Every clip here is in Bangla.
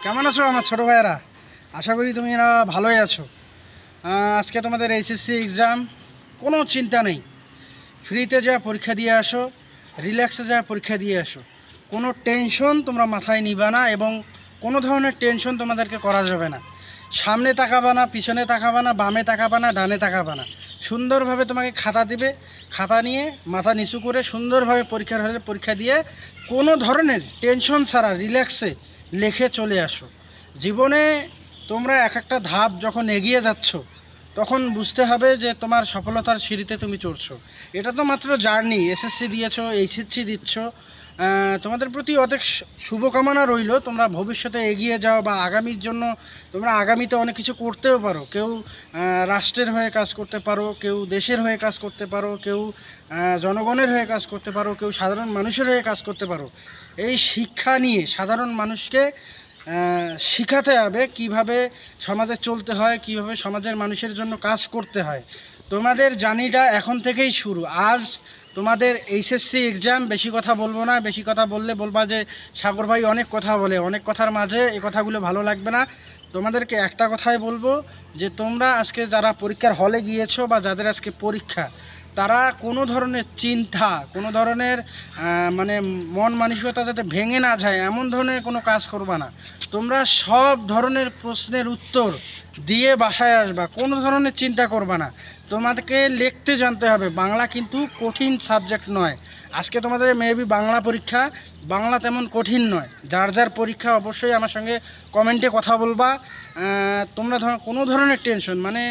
কেমন আছো আমার ছোটো ভাইয়েরা? আশা করি তুমি এরা ভালোই আছো। আজকে তোমাদের এইচএসসি এক্সাম, কোনো চিন্তা নেই। ফ্রিতে যা পরীক্ষা দিয়ে আসো, রিল্যাক্সে যা পরীক্ষা দিয়ে আসো, কোনো টেনশন তোমরা মাথায় নিবা না এবং কোনো ধরনের টেনশন তোমাদেরকে করা যাবে না। সামনে তাকাবা না, পিছনে তাকাবা না, বামে তাকাবা না, ডানে তাকাবা না। সুন্দরভাবে তোমাকে খাতা দিবে, খাতা নিয়ে মাথা নিচু করে সুন্দরভাবে পরীক্ষার হলে পরীক্ষা দিয়ে কোনো ধরনের টেনশন ছাড়া রিল্যাক্সে লেখে চলে আসো। জীবনে তোমরা এক একটা ধাপ যখন এগিয়ে যাচ্ছ, তখন বুঝতে হবে যে তোমার সফলতার সিঁড়িতে তুমি চড়ছো। এটা তো মাত্র জার্নি। এসএসসি দিয়েছো, এইচএসসি দিচ্ছ, তোমাদের প্রতি অনেক শুভকামনা রইল। তোমরা ভবিষ্যতে এগিয়ে যাও বা আগামীর জন্য তোমরা আগামীতে অনেক কিছু করতেও পারো। কেউ রাষ্ট্রের হয়ে কাজ করতে পারো, কেউ দেশের হয়ে কাজ করতে পারো, কেউ জনগণের হয়ে কাজ করতে পারো, কেউ সাধারণ মানুষের হয়ে কাজ করতে পারো। এই শিক্ষা নিয়ে সাধারণ মানুষকে শিখাতে হবে কিভাবে সমাজে চলতে হয়, কিভাবে সমাজের মানুষের জন্য কাজ করতে হয়। তোমাদের জার্নিটা এখন থেকেই শুরু। আজ তোমাদের এইচএসসি এক্সাম। বেশি কথা বলবো না, বেশি কথা বললে বলবা যে সাগর ভাই অনেক কথা বলে, অনেক কথার মাঝে এই কথাগুলো ভালো লাগবে না। তোমাদেরকে একটা কথাই বলবো যে তোমরা আজকে যারা পরীক্ষার হলে গিয়েছো বা যাদের আজকে পরীক্ষা, তারা কোনো ধরনের চিন্তা, কোনো ধরনের মানে মন মানসিকতা যাতে ভেঙে না যায় এমন ধরনের কোনো কাজ করবা না। তোমরা সব ধরনের প্রশ্নের উত্তর দিয়ে বাসায় আসবা, কোনো ধরনের চিন্তা করবা না। তোমাদেরকে লিখতে জানতে হবে। বাংলা কিন্তু কঠিন সাবজেক্ট নয়। আজকে তোমাদের মেবি বাংলা পরীক্ষা, বাংলা তেমন কঠিন নয়। যার যার পরীক্ষা অবশ্যই আমার সঙ্গে কমেন্টে কথা বলবা। তোমরা কোনো ধরনের টেনশন, মানে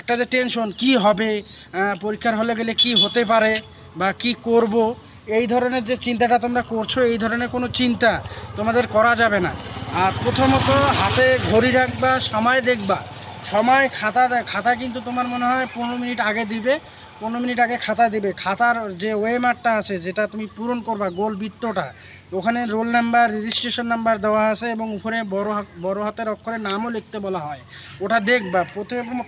একটা যে টেনশন কি হবে, পরীক্ষার হলে গেলে কি হতে পারে বা কি করব, এই ধরনের যে চিন্তাটা তোমরা করছো, এই ধরনের কোনো চিন্তা তোমাদের করা যাবে না। আর প্রথমত হাতে ঘড়ি রাখবা, সময় দেখবা। সময় খাতা কিন্তু তোমার মনে হয় 15 মিনিট আগে দিবে, 15 মিনিট আগে খাতা দিবে। খাতার যে ওয়েমারটা আছে, যেটা তুমি পূরণ করবা, গোল বৃত্তটা, ওখানে রোল নাম্বার, রেজিস্ট্রেশন নাম্বার দেওয়া আছে এবং উপরে বড় হাতের অক্ষরে নামও লিখতে বলা হয়। ওটা দেখবা।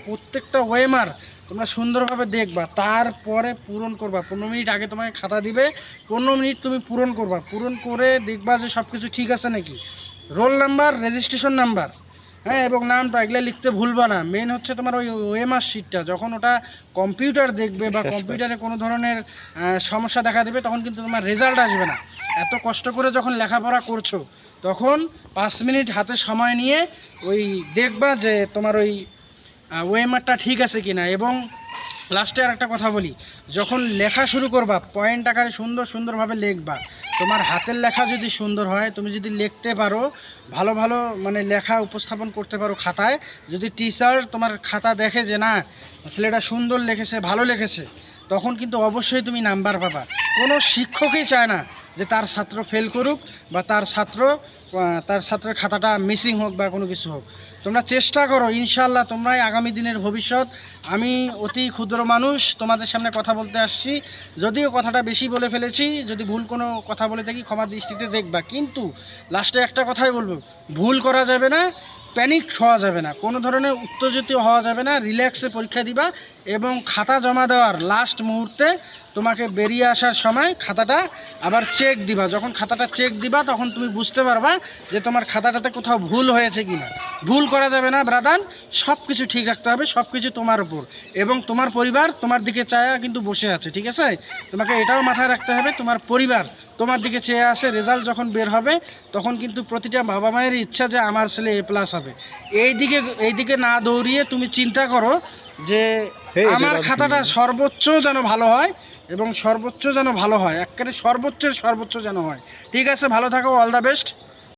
প্রত্যেকটা ওয়েমার তোমরা সুন্দরভাবে দেখবা, তারপরে পূরণ করবা। 15 মিনিট আগে তোমাকে খাতা দিবে, 15 মিনিট তুমি পূরণ করবা। পূরণ করে দেখবা যে সব কিছু ঠিক আছে নাকি। রোল নাম্বার, রেজিস্ট্রেশন নাম্বার, হ্যাঁ, এবং নামটা, এগুলো লিখতে ভুলবা না। মেন হচ্ছে তোমার ওই ওএমআর শিটটা, যখন ওটা কম্পিউটার দেখবে বা কম্পিউটারে কোনো ধরনের সমস্যা দেখা দেবে, তখন কিন্তু তোমার রেজাল্ট আসবে না। এত কষ্ট করে যখন লেখাপড়া করছো, তখন 5 মিনিট হাতে সময় নিয়ে ওই দেখবা যে তোমার ওই ওএমআরটা ঠিক আছে কিনা। এবং লাস্টে আর একটা কথা বলি, যখন লেখা শুরু করবা, পয়েন্ট আকারে সুন্দরভাবে লিখবা। তোমার হাতের লেখা যদি সুন্দর হয়, তুমি যদি লিখতে পারো, ভালো ভালো মানে লেখা উপস্থাপন করতে পারো খাতায়, যদি টিচার তোমার খাতা দেখে যে না ছেলেটা সুন্দর লিখেছে, ভালো লিখেছে, তখন কিন্তু অবশ্যই তুমি নাম্বার পাবা। কোনো শিক্ষকই চায় না যে তার ছাত্র ফেল করুক বা তার ছাত্রের খাতাটা মিসিং হোক বা কোনো কিছু হোক। তোমরা চেষ্টা করো, ইনশাল্লাহ তোমরাই আগামী দিনের ভবিষ্যৎ। আমি অতি ক্ষুদ্র মানুষ, তোমাদের সামনে কথা বলতে আসছি। যদিও কথাটা বেশি বলে ফেলেছি, যদি ভুল কোনো কথা বলে থাকি ক্ষমা দৃষ্টিতে দেখবা। কিন্তু লাস্টে একটা কথাই বলবো, ভুল করা যাবে না, প্যানিক হওয়া যাবে না, কোনো ধরনের উত্তেজিত হওয়া যাবে না। রিল্যাক্সে পরীক্ষা দিবা এবং খাতা জমা দেওয়ার লাস্ট মুহূর্তে তোমাকে বেরিয়ে আসার সময় খাতাটা আবার চেক দিবা। যখন খাতাটা চেক দিবা, তখন তুমি বুঝতে পারবা যে তোমার খাতাটাতে কোথাও ভুল হয়েছে কিনা। ভুল করা যাবে না ব্রাদার, সব কিছু ঠিক রাখতে হবে, সব কিছু তোমার উপর। এবং তোমার পরিবার তোমার দিকে চায়া কিন্তু বসে আছে, ঠিক আছে? তোমাকে এটাও মাথায় রাখতে হবে, তোমার পরিবার তোমার দিকে চেয়ে আসে। রেজাল্ট যখন বের হবে, তখন কিন্তু প্রতিটা বাবা মায়ের ইচ্ছা যে আমার ছেলে A+ হবে। এইদিকে না দৌড়িয়ে তুমি চিন্তা করো যে আমার খাতাটা সর্বোচ্চ যেন ভালো হয় এবং সর্বোচ্চ যেন ভালো হয়, একেবারে সর্বোচ্চ যেন হয়। ঠিক আছে, ভালো থাকো, অল দ্য বেস্ট।